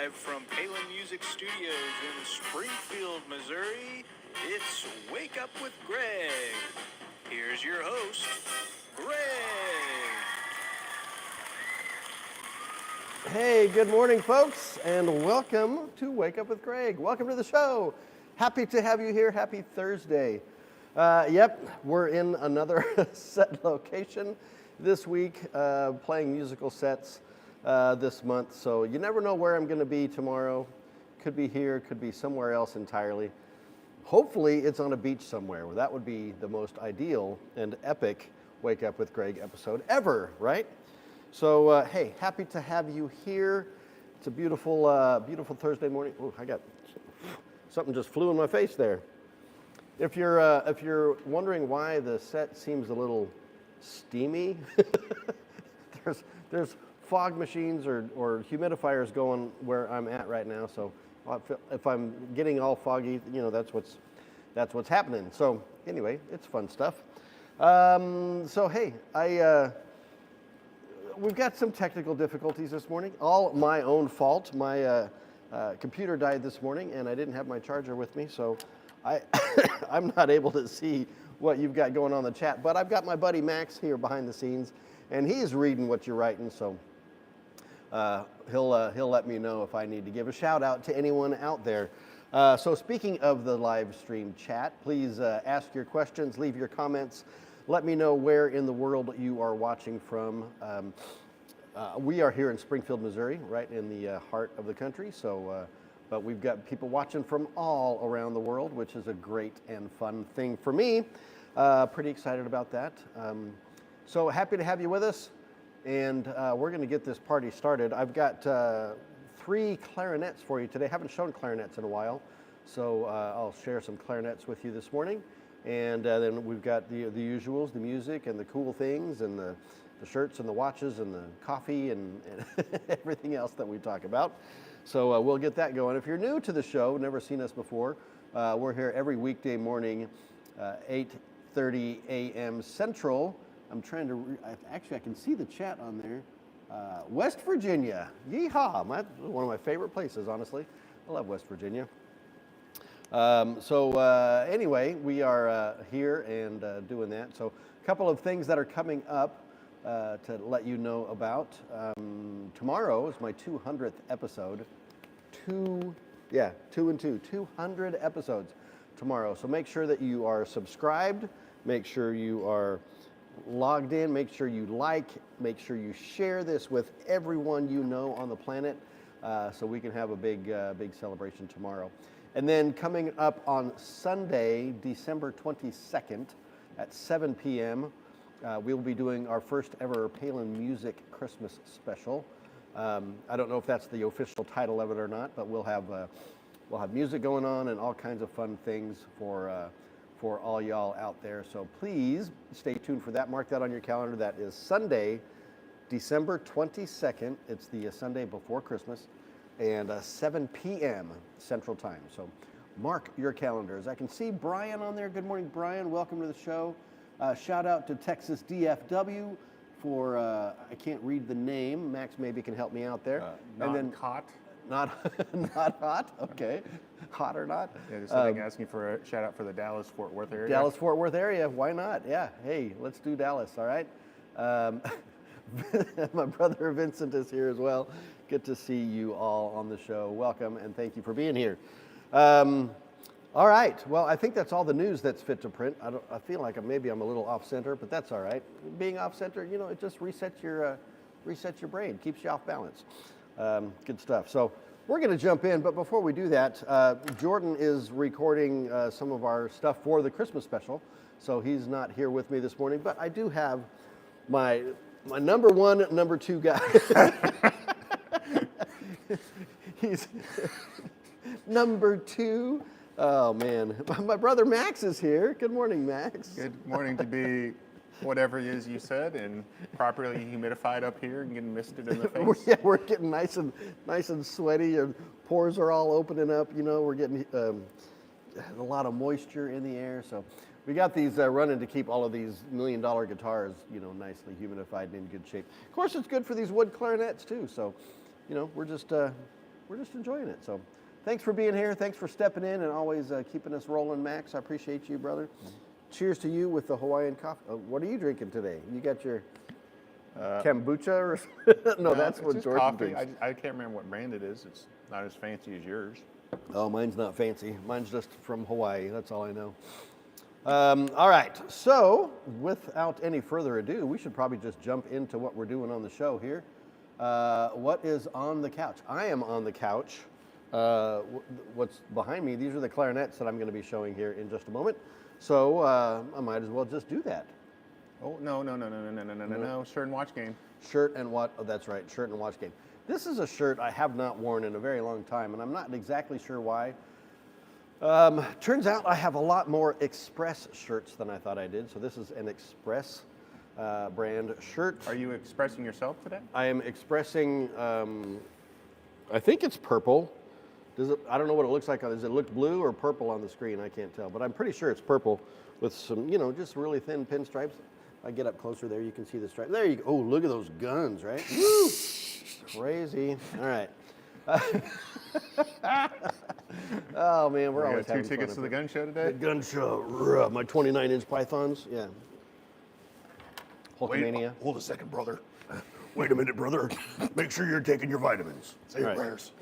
Live from Palin Music Studios in Springfield, Missouri, it's Wake Up with Greg. Here's your host, Greg. Hey, good morning, folks, and welcome to Wake Up with Greg. Welcome to the show. Happy to have you here. Happy Thursday. We're in another set location this week, playing musical sets this month. So you never know where I'm going to be tomorrow. Could be here, could be somewhere else entirely. Hopefully it's on a beach somewhere. That would be the most ideal and epic Wake Up with Greg episode ever, right? So, hey, happy to have you here. It's a beautiful, beautiful Thursday morning. Oh, I got something just flew in my face there. If you're wondering why the set seems a little steamy, there's fog machines or humidifiers going where I'm at right now. So if I'm getting all foggy, you know, that's what's happening. So anyway, it's fun stuff. So hey, we've got some technical difficulties this morning. All my own fault. My computer died this morning, and I didn't have my charger with me, so I'm not able to see what you've got going on in the chat. But I've got my buddy Max here behind the scenes, and he's reading what you're writing. So he'll let me know if I need to give a shout out to anyone out there. So speaking of the live stream chat, please ask your questions, leave your comments. Let me know where in the world you are watching from. We are here in Springfield, Missouri, right in the heart of the country. So, but we've got people watching from all around the world, which is a great and fun thing for me. Pretty excited about that. So happy to have you with us. And we're going to get this party started. I've got 3 clarinets for you today. I haven't shown clarinets in a while. So I'll share some clarinets with you this morning. And then we've got the usuals, the music and the cool things and the shirts and the watches and the coffee and everything else that we talk about. So we'll get that going. If you're new to the show, never seen us before, we're here every weekday morning, 8:30 a.m. Central. I'm trying to, actually I can see the chat on there. West Virginia, yeehaw, one of my favorite places, honestly. I love West Virginia. Anyway, we are here and doing that. So a couple of things that are coming up to let you know about. Tomorrow is my 200th episode. 200 episodes tomorrow. So make sure that you are subscribed. Make sure you are logged in. Make sure you like. Make sure you share this with everyone you know on the planet, so we can have a big celebration tomorrow. And then coming up on Sunday, December 22nd at 7 p.m., we'll be doing our first ever Palin Music Christmas special. I don't know if that's the official title of it or not, but we'll have music going on and all kinds of fun things for all y'all out there. So please stay tuned for that. Mark that on your calendar. That is Sunday, December 22nd. It's the Sunday before Christmas. And 7 p.m. Central Time. So mark your calendars. I can see Brian on there. Good morning, Brian. Welcome to the show. Shout out to Texas DFW for, I can't read the name. Max maybe can help me out there. Hot. Not hot? Okay. Hot or not? Yeah, just something asking for a shout out for the Dallas-Fort Worth area. Dallas-Fort Worth area. Why not? Yeah. Hey, let's do Dallas, all right? My brother Vincent is here as well. Good to see you all on the show. Welcome and thank you for being here. All right. Well, I think that's all the news that's fit to print. I feel like maybe I'm a little off center, but that's all right. Being off center, you know, it just resets your brain, keeps you off balance. Good stuff. So we're going to jump in, but before we do that, Jordan is recording some of our stuff for the Christmas special, so he's not here with me this morning. But I do have my number 1, number 2 guy. He's number 2. Oh man, my brother Max is here. Good morning, Max. Good morning to be whatever it is you said and properly humidified up here and getting misted in the face. Yeah, we're getting nice and sweaty, and pores are all opening up. You know, we're getting a lot of moisture in the air. So we got these running to keep all of these $1 million guitars, you know, nicely humidified and in good shape. Of course, it's good for these wood clarinets too. So, you know, we're just we're just enjoying it. So thanks for being here. Thanks for stepping in and always keeping us rolling, Max. I appreciate you, brother. Cheers to you with the Hawaiian coffee. What are you drinking today? You got your kombucha or no, that's it's what just Jordan coffee. drinks. I can't remember what brand it is. It's not as fancy as yours. Oh, mine's not fancy. Mine's just from Hawaii. That's all I know. All right. So, without any further ado, we should probably just jump into what we're doing on the show here. What is on the couch? I am on the couch. What's behind me? These are the clarinets that I'm going to be showing here in just a moment. So I might as well just do that. Oh, no. Shirt and watch game. Shirt and watch. Oh, that's right. Shirt and watch game. This is a shirt I have not worn in a very long time, and I'm not exactly sure why. Turns out I have a lot more Express shirts than I thought I did. So this is an Express brand shirt. Are you expressing yourself today? I am expressing. I think it's purple. I don't know what it looks like. Does it look blue or purple on the screen? I can't tell, but I'm pretty sure it's purple with some, just really thin pinstripes. If I get up closer there, you can see the stripe. There you go. Oh, look at those guns, right? Woo! Crazy. All right. Oh, man, we're always having 2 tickets to the gun show today? The gun show. My 29-inch pythons. Yeah. Hulkamania. Hold a second, brother. Wait a minute, brother. Make sure you're taking your vitamins. Say your Right. prayers.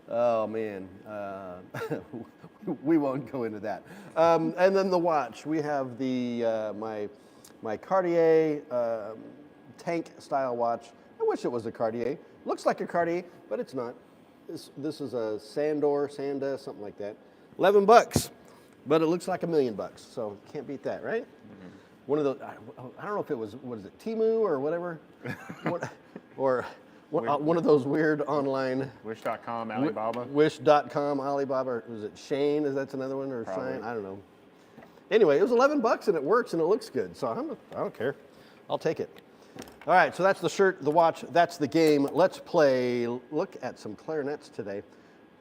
Oh, man. We won't go into that. And then the watch. We have the my Cartier tank style watch. I wish it was a Cartier. Looks like a Cartier, but it's not. This is a Sanda, something like that. $11, but it looks like $1 million. So can't beat that, right? Mm-hmm. One of those. I don't know if it was, what is it, Temu or whatever, one of those weird online. Wish.com, Alibaba. Wish.com, Alibaba. Or was it Shane? That's another one, or Probably. Shine? I don't know. Anyway, it was $11 and it works and it looks good. So I don't care. I'll take it. All right, so that's the shirt, the watch, that's the game. Let's look at some clarinets today.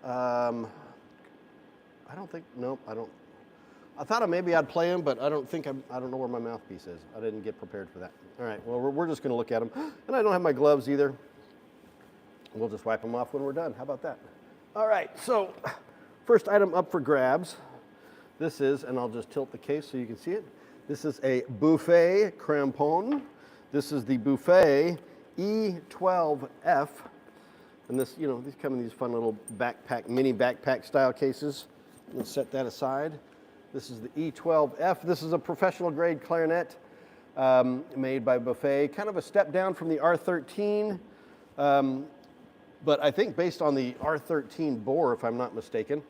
I thought maybe I'd play them, but I don't know where my mouthpiece is. I didn't get prepared for that. All right, well, we're just gonna look at them. And I don't have my gloves either. We'll just wipe them off when we're done. How about that? All right, so first item up for grabs. This is, and I'll just tilt the case so you can see it. This is a Buffet Crampon. This is the Buffet E12F. And this, these come in these fun little mini backpack style cases. Let's set that aside. This is the E12F. This is a professional grade clarinet made by Buffet. Kind of a step down from the R13. But I think based on the R13 bore, if I'm not mistaken.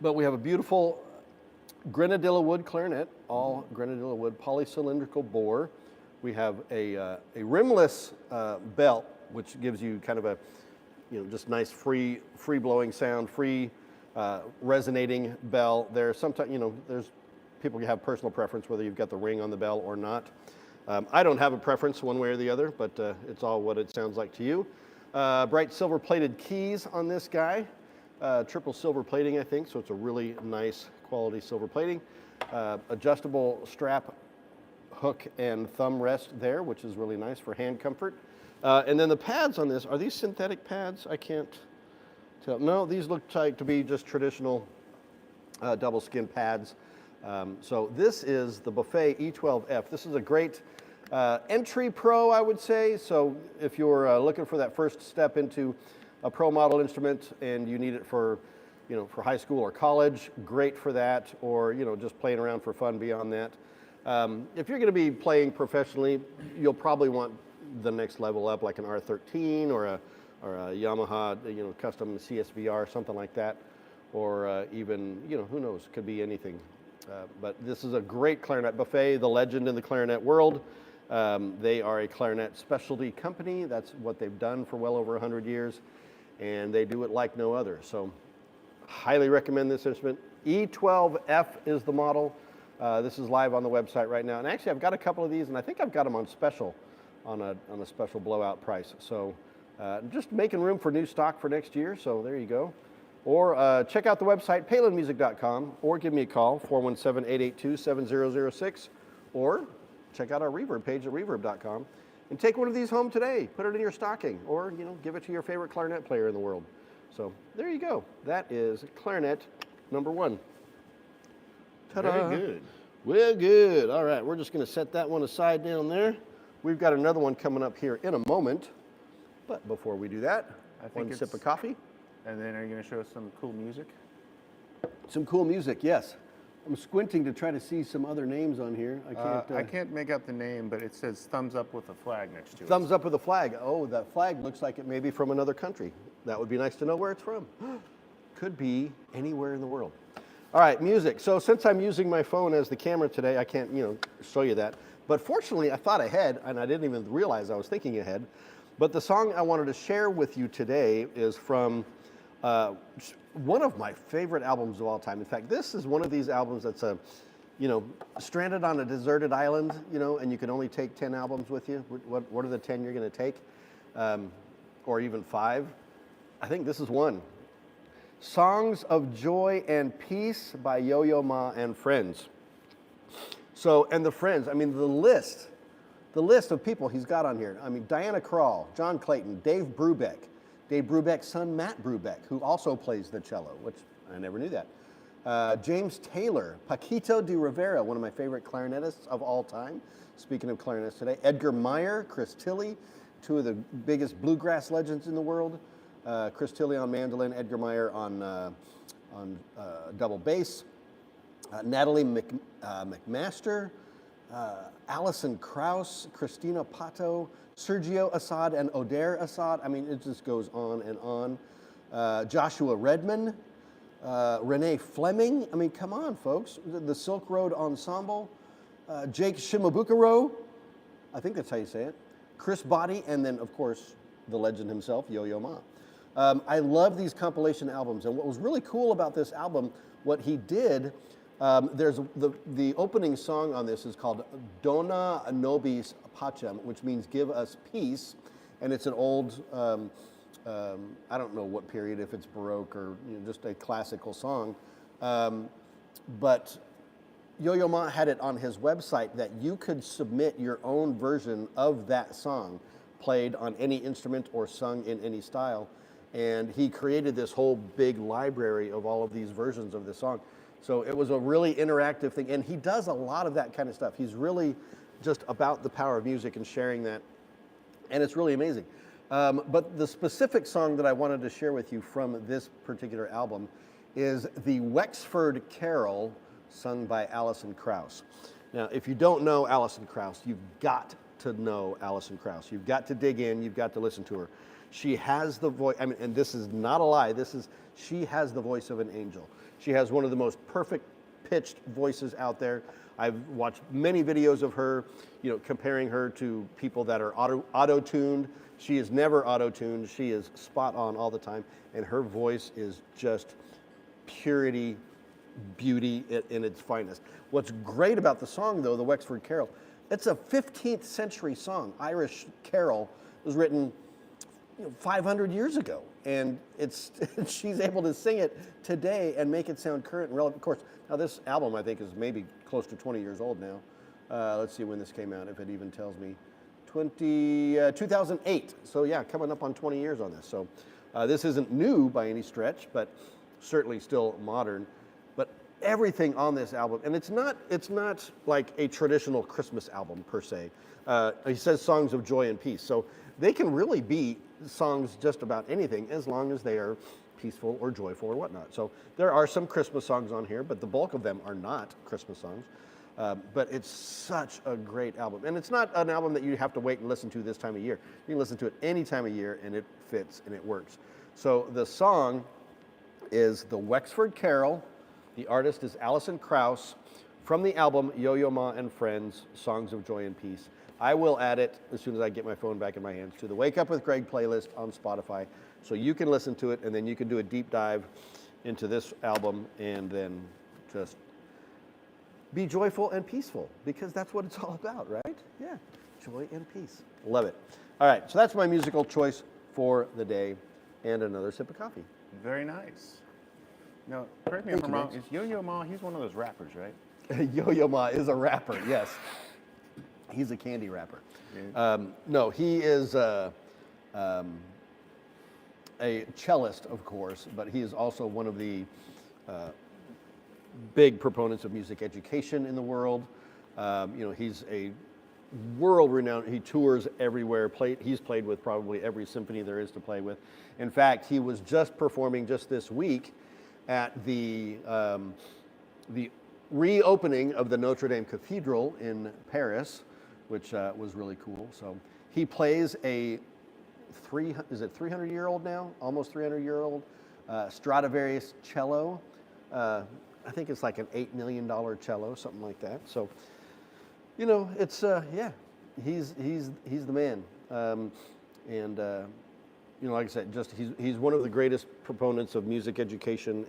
But we have a beautiful grenadilla wood clarinet, all grenadilla wood, polycylindrical bore. We have a rimless belt, which gives you kind of a, just nice free blowing sound, free resonating bell. There's sometimes, there's people have personal preference whether you've got the ring on the bell or not. I don't have a preference one way or the other, but it's all what it sounds like to you. Bright silver plated keys on this guy, triple silver plating, I think, so it's a really nice quality silver plating. Adjustable strap, hook and thumb rest there, which is really nice for hand comfort. And then the pads on this, are these synthetic pads? I can't tell. No, these look like to be just traditional double skin pads. So this is the Buffet E12F. This is a great entry pro, I would say. So if you're looking for that first step into a pro model instrument and you need it for, for high school or college, great for that, or, just playing around for fun beyond that. If you're going to be playing professionally, you'll probably want the next level up, like an R13 or a Yamaha, custom CSVR, something like that, or even, who knows, could be anything. But this is a great clarinet. Buffet, the legend in the clarinet world. They are a clarinet specialty company. That's what they've done for well over 100 years, and they do it like no other. So, highly recommend this instrument. E12F is the model. This is live on the website right now. And actually, I've got a couple of these, and I think I've got them on special, on a special blowout price. So just making room for new stock for next year. So there you go. Or check out the website, palinmusic.com, or give me a call, 417-882-7006. Or check out our Reverb page at reverb.com And take one of these home today. Put it in your stocking, or give it to your favorite clarinet player in the world. So there you go. That is clarinet number 1. Ta-da. Very good. Well, good. All right, we're just going to set that one aside down there. We've got another one coming up here in a moment. But before we do that, one sip of coffee. And then are you going to show us some cool music? Some cool music, yes. I'm squinting to try to see some other names on here. I can't make out the name, but it says thumbs up with a flag next to it. Thumbs up with a flag. Oh, that flag looks like it may be from another country. That would be nice to know where it's from. Could be anywhere in the world. All right, music. So since I'm using my phone as the camera today, I can't, show you that. But fortunately, I thought ahead, and I didn't even realize I was thinking ahead. But the song I wanted to share with you today is from one of my favorite albums of all time. In fact, this is one of these albums that's stranded on a deserted island, and you can only take 10 albums with you. What are the 10 you're going to take? Or even 5? I think this is one. Songs of Joy and Peace by Yo-Yo Ma and Friends. So, and the Friends, I mean, the list of people he's got on here. I mean, Diana Krall, John Clayton, Dave Brubeck's son, Matt Brubeck, who also plays the cello, which I never knew that. James Taylor, Paquito de Rivera, one of my favorite clarinetists of all time. Speaking of clarinetists today, Edgar Meyer, Chris Tilley, 2 of the biggest bluegrass legends in the world. Chris Tilley on mandolin, Edgar Meyer on double bass. Natalie McMaster, Alison Krauss, Christina Pato, Sergio Assad, and Oder Assad. I mean, it just goes on and on. Joshua Redman, Renee Fleming. I mean, come on, folks. The Silk Road Ensemble. Jake Shimabukuro. I think that's how you say it. Chris Botti, and then, of course, the legend himself, Yo-Yo Ma. I love these compilation albums, and what was really cool about this album, what he did, there's the opening song on this is called Dona Nobis Pacem, which means give us peace, and it's an old, I don't know what period, if it's Baroque or just a classical song, but Yo-Yo Ma had it on his website that you could submit your own version of that song, played on any instrument or sung in any style. And he created this whole big library of all of these versions of this song. So it was a really interactive thing. And he does a lot of that kind of stuff. He's really just about the power of music and sharing that. And it's really amazing. But the specific song that I wanted to share with you from this particular album is the Wexford Carol, sung by Alison Krauss. Now, if you don't know Alison Krauss, you've got to know Alison Krauss. You've got to dig in, you've got to listen to her. She has the voice, I mean, and this is not a lie, she has the voice of an angel. She has one of the most perfect pitched voices out there. I've watched many videos of her, comparing her to people that are auto-tuned. She is never auto-tuned. She is spot on all the time, and her voice is just purity, beauty in its finest. What's great about the song, though, the Wexford Carol, it's a 15th century song. Irish carol was written 500 years ago, and she's able to sing it today and make it sound current and relevant. Of course, now this album I think is maybe close to 20 years old now. Let's see when this came out, if it even tells me. 2008. So yeah, coming up on 20 years on this. So this isn't new by any stretch, but certainly still modern. But everything on this album, and it's not like a traditional Christmas album per se. He says songs of joy and peace. So they can really be songs just about anything as long as they are peaceful or joyful or whatnot. So there are some Christmas songs on here, but the bulk of them are not Christmas songs. But it's such a great album. And it's not an album that you have to wait and listen to this time of year. You can listen to it any time of year and it fits and it works. So the song is the Wexford Carol. The artist is Alison Krauss from the album Yo-Yo Ma and Friends, Songs of Joy and Peace. I will add it as soon as I get my phone back in my hands to the Wake Up with Greg playlist on Spotify, so you can listen to it and then you can do a deep dive into this album and then just be joyful and peaceful, because that's what it's all about, right? Yeah, joy and peace. Love it. All right, so that's my musical choice for the day, and another sip of coffee. Very nice. Now, correct me if I'm wrong, is Yo-Yo Ma, he's one of those rappers, right? Yo-Yo Ma is a rapper, yes. He's a candy wrapper. Yeah. No, he is a cellist, of course, but he is also one of the big proponents of music education in the world. He's a world-renowned. He tours everywhere. He's played with probably every symphony there is to play with. In fact, he was just performing just this week at the reopening of the Notre Dame Cathedral in Paris, which was really cool. So he plays a 300-year-old now, almost 300-year-old Stradivarius cello. I think it's like an $8 million cello, something like that. So, it's he's the man. Like I said, he's one of the greatest proponents of music education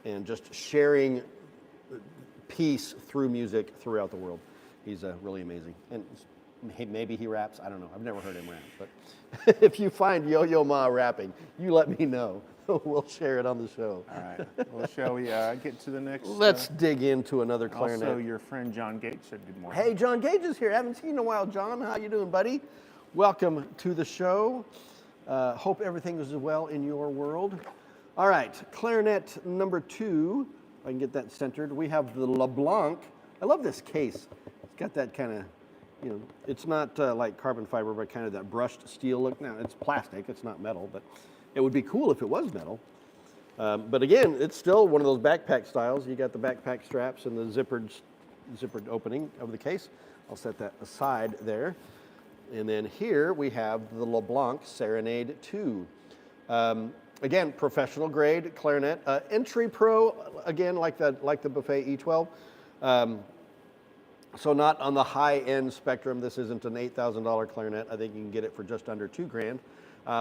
and just sharing peace through music throughout the world. He's really amazing. And maybe he raps. I don't know. I've never heard him rap. But if you find Yo-Yo Ma rapping, you let me know. We'll share it on the show. All right. Well, shall we get to the next? Let's dig into another clarinet. Also, your friend John Gage said good morning. Hey, John Gage is here. Haven't seen you in a while, John. How you doing, buddy? Welcome to the show. Hope everything is well in your world. All right, clarinet number 2. If I can get that centered. We have the LeBlanc. I love this case. It's got that kind of, it's not like carbon fiber, but kind of that brushed steel look. Now, it's plastic. It's not metal, but it would be cool if it was metal. But again, it's still one of those backpack styles. You got the backpack straps and the zippered opening of the case. I'll set that aside there. And then here we have the LeBlanc Serenade 2. Again, professional grade clarinet. Entry Pro, again, like the Buffet E12. So not on the high-end spectrum. This isn't an $8,000 clarinet. I think you can get it for just under $2,000,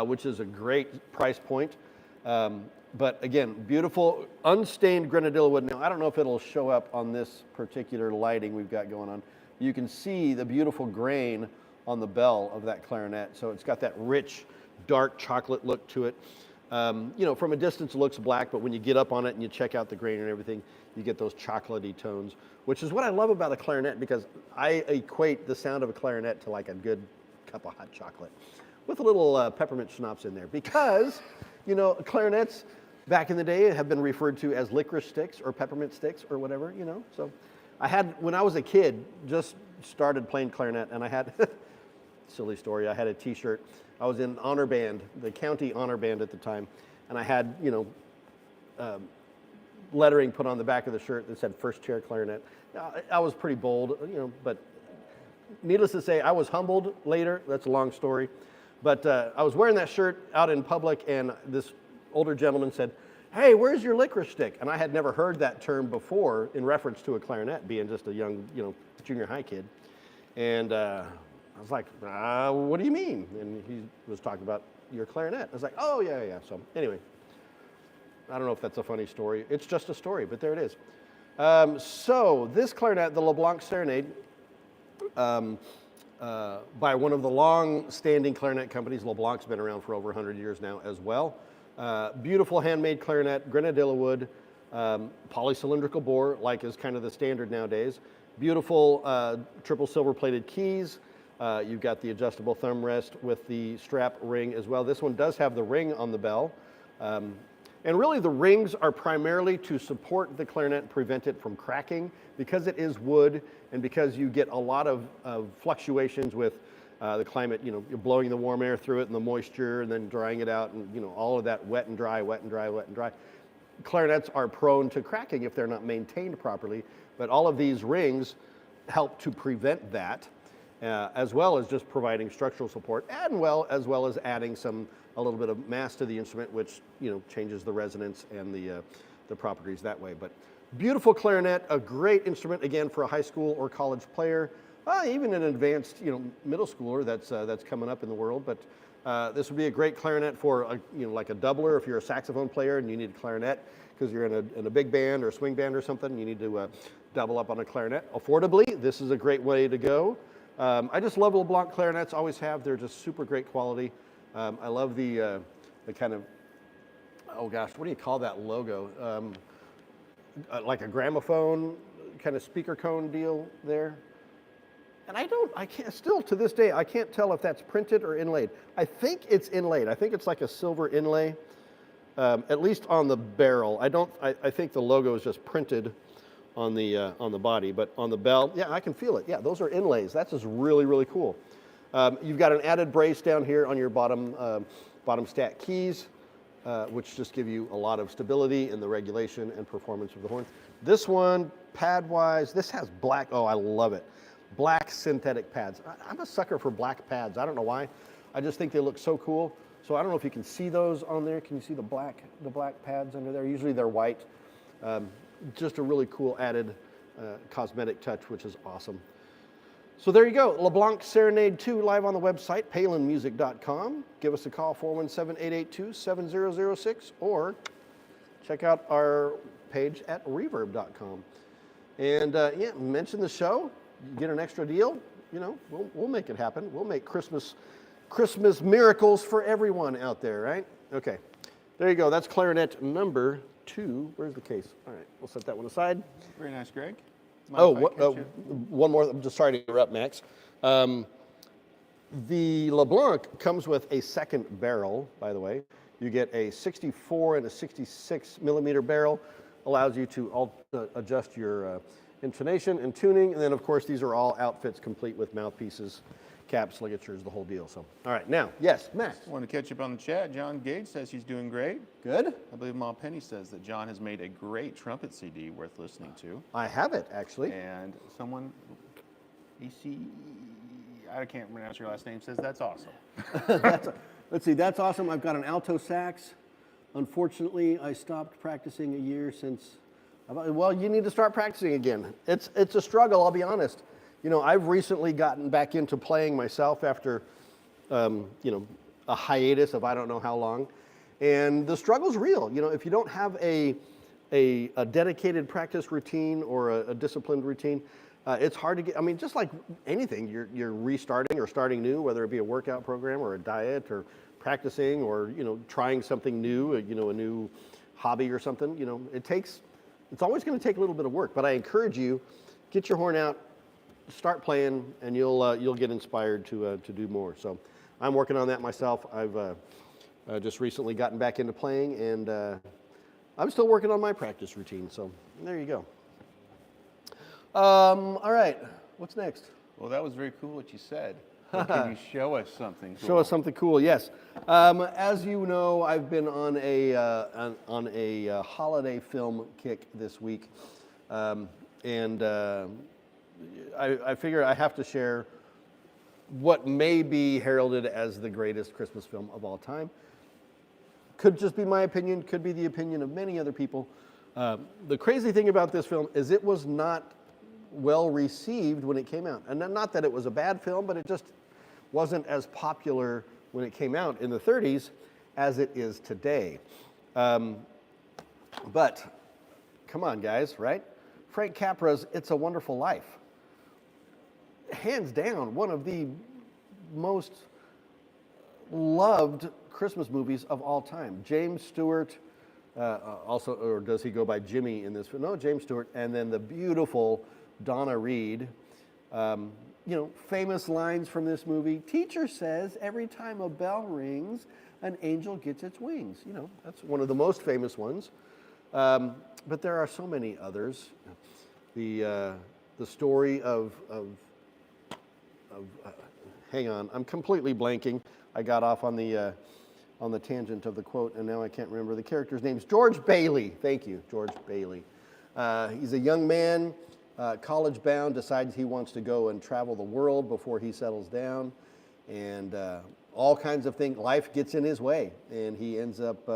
which is a great price point. But again, beautiful unstained grenadilla wood. Now, I don't know if it'll show up on this particular lighting we've got going on. You can see the beautiful grain on the bell of that clarinet. So it's got that rich, dark chocolate look to it. From a distance it looks black, but when you get up on it and you check out the grain and everything, you get those chocolatey tones, which is what I love about a clarinet, because I equate the sound of a clarinet to like a good cup of hot chocolate with a little peppermint schnapps in there, because, clarinets back in the day have been referred to as licorice sticks or peppermint sticks or whatever, So when I was a kid, just started playing clarinet, and I had, silly story, I had a t-shirt. I was in honor band, the county honor band at the time, and I had, lettering put on the back of the shirt that said first chair clarinet. I was pretty bold, but needless to say, I was humbled later. That's a long story. But I was wearing that shirt out in public, and this older gentleman said, "Hey, where's your licorice stick?" And I had never heard that term before in reference to a clarinet, being just a young, junior high kid. And I was like, what do you mean? And he was talking about your clarinet. I was like, oh, yeah. So anyway, I don't know if that's a funny story. It's just a story, but there it is. So this clarinet, the LeBlanc Serenade, by one of the long-standing clarinet companies. LeBlanc's been around for over 100 years now as well. Beautiful handmade clarinet, grenadilla wood, polycylindrical bore, like is kind of the standard nowadays. Beautiful triple silver-plated keys. You've got the adjustable thumb rest with the strap ring as well. This one does have the ring on the bell. And really the rings are primarily to support the clarinet and prevent it from cracking, because it is wood and because you get a lot of fluctuations with the climate. You're blowing the warm air through it and the moisture and then drying it out, and all of that wet and dry, wet and dry, wet and dry. Clarinets are prone to cracking if they're not maintained properly, but all of these rings help to prevent that, as well as just providing structural support, and as well as adding a little bit of mass to the instrument, which changes the resonance and the properties that way. But beautiful clarinet, a great instrument again for a high school or college player, even an advanced middle schooler that's coming up in the world. But this would be a great clarinet for like a doubler if you're a saxophone player and you need a clarinet because you're in a big band or a swing band or something. You need to double up on a clarinet affordably. This is a great way to go. I just love LeBlanc clarinets, always have. They're just super great quality. I love the kind of, oh gosh, what do you call that logo? Like a gramophone kind of speaker cone deal there. And I can't, still to this day, I can't tell if that's printed or inlaid. I think it's inlaid. I think it's like a silver inlay, at least on the barrel. I think the logo is just printed on the body, but on the bell, yeah, I can feel it. Yeah, those are inlays. That's just really, really cool. You've got an added brace down here on your bottom stack keys, which just give you a lot of stability in the regulation and performance of the horn. This one, pad-wise, this has black, oh, I love it. Black synthetic pads. I'm a sucker for black pads. I don't know why. I just think they look so cool. So I don't know if you can see those on there. Can you see the black pads under there? Usually they're white. Just a really cool added cosmetic touch, which is awesome. So there you go, LeBlanc Serenade 2 live on the website, palinmusic.com. Give us a call, 417-882-7006, or check out our page at reverb.com. And yeah, mention the show, you get an extra deal, you know, we'll make it happen. We'll make Christmas miracles for everyone out there, right? Okay, there you go, that's clarinet number 2. Where's the case? All right, we'll set that one aside. Very nice, Greg. One more. I'm just sorry to interrupt, Max. The LeBlanc comes with a second barrel, by the way. You get a 64 and a 66 millimeter barrel. Allows you to adjust your intonation and tuning. And then, of course, these are all outfits complete with mouthpieces, caps, ligatures, the whole deal. So, all right, now, yes, Max. I want to catch up on the chat. John Gage says he's doing great. Good. I believe Ma Penny says that John has made a great trumpet CD worth listening to. I have it, actually. And someone, I can't pronounce your last name, says that's awesome. Let's see, that's awesome. I've got an alto sax. Unfortunately, I stopped practicing a year since, well, you need to start practicing again. It's a struggle, I'll be honest. You know, I've recently gotten back into playing myself after, you know, a hiatus of I don't know how long. And the struggle's real. You know, if you don't have a dedicated practice routine or a disciplined routine, it's hard to get, I mean, just like anything, you're restarting or starting new, whether it be a workout program or a diet or practicing or, you know, trying something new, you know, a new hobby or something, you know, it's always going to take a little bit of work, but I encourage you, get your horn out, start playing, and you'll get inspired to do more. So I'm working on that myself. I've just recently gotten back into playing, and I'm still working on my practice routine. So there you go. All right, what's next? Well, that was very cool what you said. Can you show us something cool? Show us something cool, yes. As you know, I've been on a holiday film kick this week, and I figure I have to share what may be heralded as the greatest Christmas film of all time. Could just be my opinion, could be the opinion of many other people. The crazy thing about this film is it was not well received when it came out. And not that it was a bad film, but it just wasn't as popular when it came out in the 30s as it is today. But come on, guys, right? Frank Capra's It's a Wonderful Life. Hands down, one of the most loved Christmas movies of all time. James Stewart, also, or does he go by Jimmy in this film? No, James Stewart, and then the beautiful Donna Reed. You know, famous lines from this movie. Teacher says every time a bell rings, an angel gets its wings. You know, that's one of the most famous ones. But there are so many others. The story of hang on, I'm completely blanking. I got off on the tangent of the quote, and now I can't remember the character's names. George Bailey. Thank you, George Bailey. He's a young man, college-bound, decides he wants to go and travel the world before he settles down, and all kinds of things. Life gets in his way, and he ends up,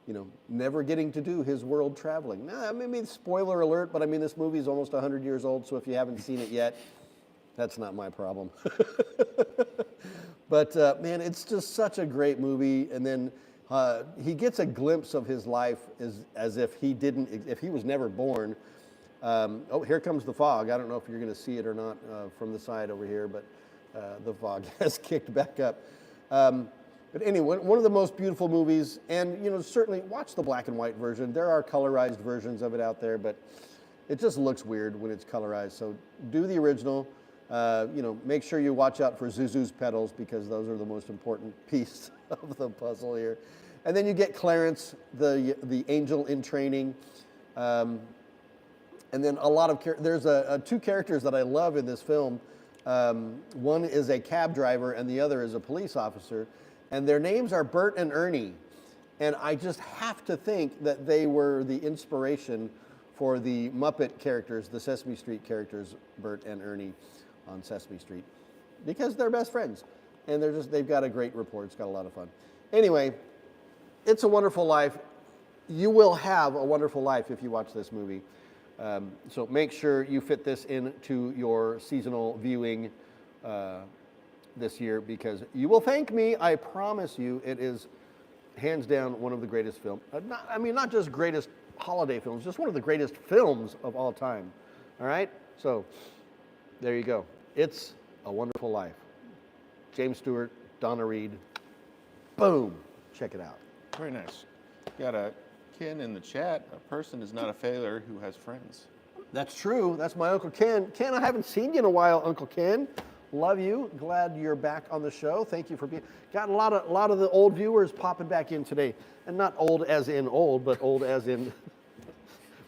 you know, never getting to do his world traveling. Now, maybe spoiler alert, but I mean, this movie is almost 100 years old, so if you haven't seen it yet, that's not my problem. But man, it's just such a great movie. And then he gets a glimpse of his life as if he was never born. Oh, here comes the fog. I don't know if you're going to see it or not from the side over here, but the fog has kicked back up. But anyway, one of the most beautiful movies, and you know, certainly watch the black and white version. There are colorized versions of it out there, but it just looks weird when it's colorized. So do the original. Make sure you watch out for Zuzu's pedals because those are the most important piece of the puzzle here. And then you get Clarence, the angel in training. And then a lot of, there's two characters that I love in this film. One is a cab driver and the other is a police officer. And their names are Bert and Ernie. And I just have to think that they were the inspiration for the Muppet characters, the Sesame Street characters, Bert and Ernie on Sesame Street, because they're best friends. And they've got a great rapport. It's got a lot of fun. Anyway, It's a Wonderful Life. You will have a wonderful life if you watch this movie. So make sure you fit this into your seasonal viewing this year, because you will thank me. I promise you, it is hands down one of the greatest films. Not just greatest holiday films, just one of the greatest films of all time. All right? So there you go. It's a Wonderful Life. James Stewart, Donna Reed. Boom. Check it out. Very nice. Got a Ken in the chat. A person is not a failure who has friends. That's true. That's my Uncle Ken. Ken, I haven't seen you in a while, Uncle Ken. Love you. Glad you're back on the show. Thank you for being. Got a lot of the old viewers popping back in today, and not old as in old, but old as in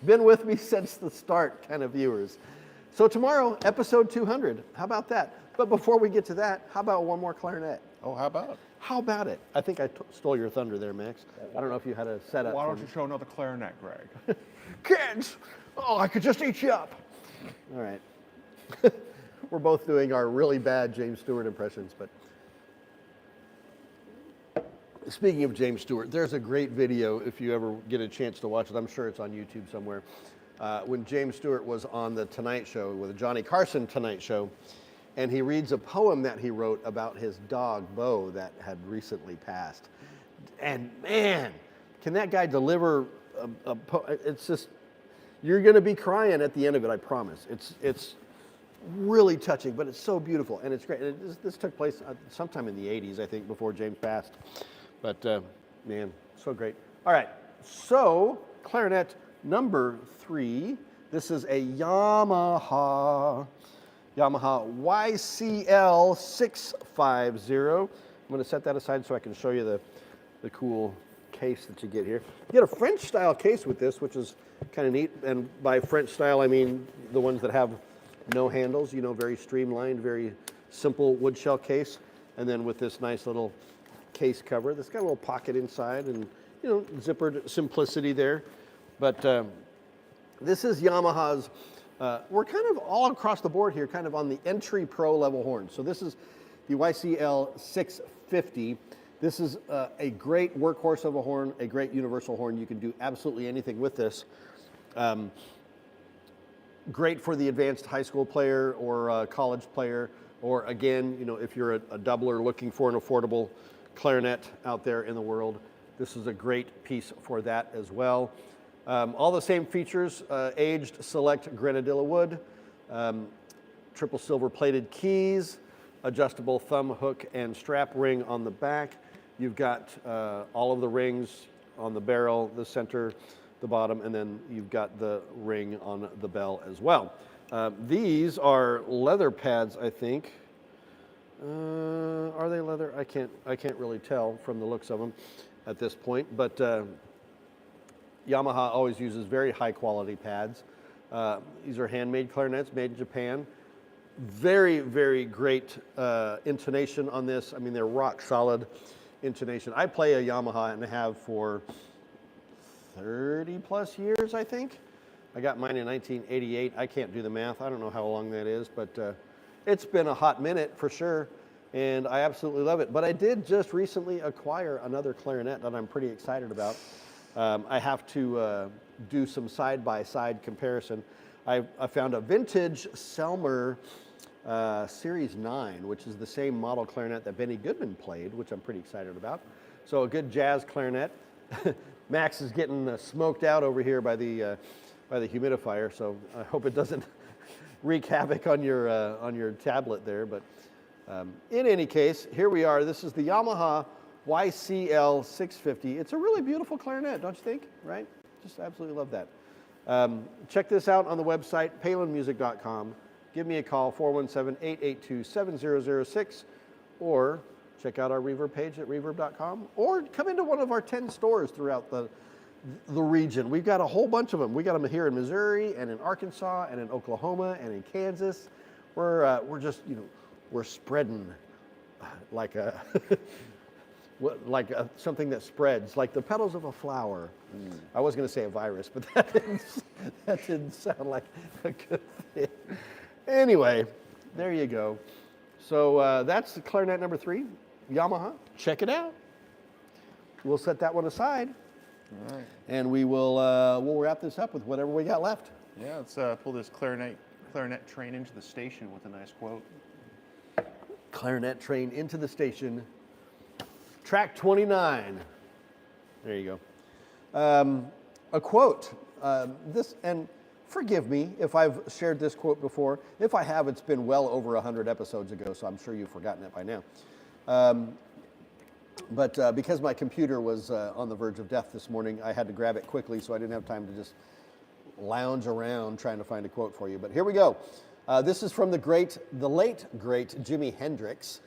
been with me since the start kind of viewers. So tomorrow, episode 200. How about that? But before we get to that, how about one more clarinet? Oh, how about? How about it? I think I stole your thunder there, Max. I don't know if you had a setup. Why don't you show another clarinet, Greg? Kids! Oh, I could just eat you up. All right. We're both doing our really bad James Stewart impressions, but speaking of James Stewart, there's a great video if you ever get a chance to watch it. I'm sure it's on YouTube somewhere. When James Stewart was on the Tonight Show, with the Johnny Carson Tonight Show, and he reads a poem that he wrote about his dog, Bo, that had recently passed. And man, can that guy deliver a poem? It's just, you're going to be crying at the end of it, I promise. It's really touching, but it's so beautiful, and it's great. This took place sometime in the 80s, I think, before James passed. But man, so great. All right, so clarinet number 3. This is a Yamaha YCL 650. I'm going to set that aside so I can show you the cool case that you get here. You get a French style case with this, which is kind of neat. And by French style, I mean the ones that have no handles, very streamlined, very simple wood shell case. And then with this nice little case cover that's got a little pocket inside and, zippered simplicity there. But this is Yamaha's, we're kind of all across the board here, kind of on the entry pro level horn. So this is the YCL 650. This is a great workhorse of a horn, a great universal horn. You can do absolutely anything with this. Great for the advanced high school player or college player, or again, if you're a doubler looking for an affordable clarinet out there in the world, this is a great piece for that as well. All the same features, aged select grenadilla wood, triple silver plated keys, adjustable thumb hook and strap ring on the back. You've got all of the rings on the barrel, the center, the bottom, and then you've got the ring on the bell as well. These are leather pads, I think. Are they leather? I can't really tell from the looks of them at this point, but Yamaha always uses very high quality pads. These are handmade clarinets made in Japan. Very, very great intonation on this. I mean, they're rock solid intonation. I play a Yamaha and have for 30 plus years, I think. I got mine in 1988. I can't do the math. I don't know how long that is, but it's been a hot minute for sure, and I absolutely love it. But I did just recently acquire another clarinet that I'm pretty excited about. I have to do some side-by-side comparison. I found a vintage Selmer Series 9, which is the same model clarinet that Benny Goodman played, which I'm pretty excited about. So a good jazz clarinet. Max is getting smoked out over here by the humidifier, so I hope it doesn't wreak havoc on your tablet there. But in any case, here we are. This is the Yamaha YCL 650. It's a really beautiful clarinet, don't you think? Right? Just absolutely love that. Check this out on the website, palinmusic.com. give me a call, 417-882-7006, or check out our Reverb page at reverb.com, or come into one of our 10 stores throughout the region. We've got a whole bunch of them. We got them here in Missouri and in Arkansas and in Oklahoma and in Kansas. We're just, we're spreading like a something that spreads, like the petals of a flower. I was going to say a virus, but that didn't sound like a good thing. Anyway, there you go. So that's the clarinet number 3, Yamaha. Check it out. We'll set that one aside. All right. And we'll wrap this up with whatever we got left. Yeah, let's pull this clarinet train into the station with a nice quote. Clarinet train into the station. Track 29. There you go. A quote. And forgive me if I've shared this quote before. If I have, it's been well over 100 episodes ago, so I'm sure you've forgotten it by now. But because my computer was on the verge of death this morning, I had to grab it quickly, so I didn't have time to just lounge around trying to find a quote for you. But here we go. This is from the late great Jimi Hendrix,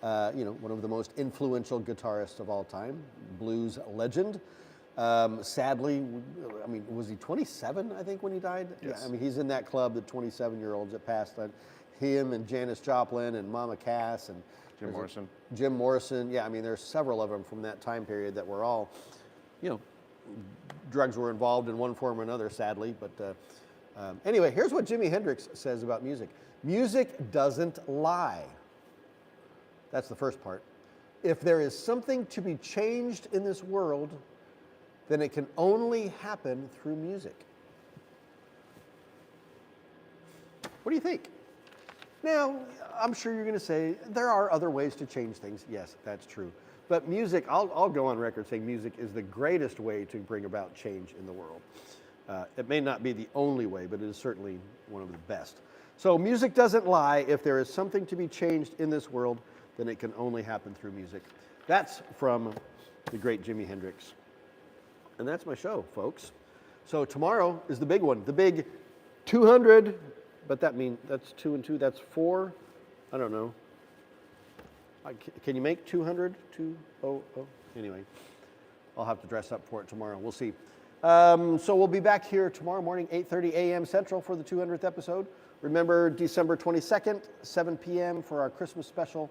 one of the most influential guitarists of all time, blues legend. Sadly, was he 27, I think, when he died? Yes. Yeah, he's in that club, the 27-year-olds that passed on. Him and Janis Joplin and Mama Cass and Jim Morrison. Yeah, there's several of them from that time period that were all, drugs were involved in one form or another, sadly. But anyway, here's what Jimi Hendrix says about music. Music doesn't lie. That's the first part. If there is something to be changed in this world, then it can only happen through music. What do you think? Now, I'm sure you're going to say there are other ways to change things. Yes, that's true. But music, I'll go on record saying music is the greatest way to bring about change in the world. It may not be the only way, but it is certainly one of the best. So music doesn't lie. If there is something to be changed in this world, then it can only happen through music. That's from the great Jimi Hendrix. And that's my show, folks. So tomorrow is the big one, the big 200. But that's 2 and 2, that's 4. I don't know. Can you make 200? 200? Anyway, I'll have to dress up for it tomorrow. We'll see. So we'll be back here tomorrow morning, 8:30 a.m. Central for the 200th episode. Remember, December 22nd, 7 p.m. for our Christmas special.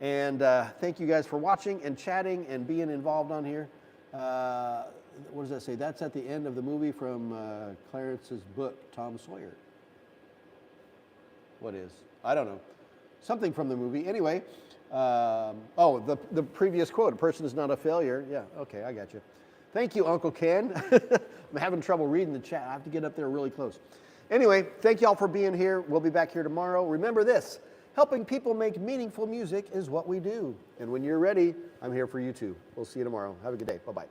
And thank you guys for watching and chatting and being involved on here. What does that say? That's at the end of the movie from Clarence's book, Tom Sawyer. What is? I don't know. Something from the movie. Anyway, the previous quote, a person is not a failure. Yeah, okay, I got you. Thank you, Uncle Ken. I'm having trouble reading the chat. I have to get up there really close. Anyway, thank you all for being here. We'll be back here tomorrow. Remember this, helping people make meaningful music is what we do. And when you're ready, I'm here for you too. We'll see you tomorrow. Have a good day. Bye-bye.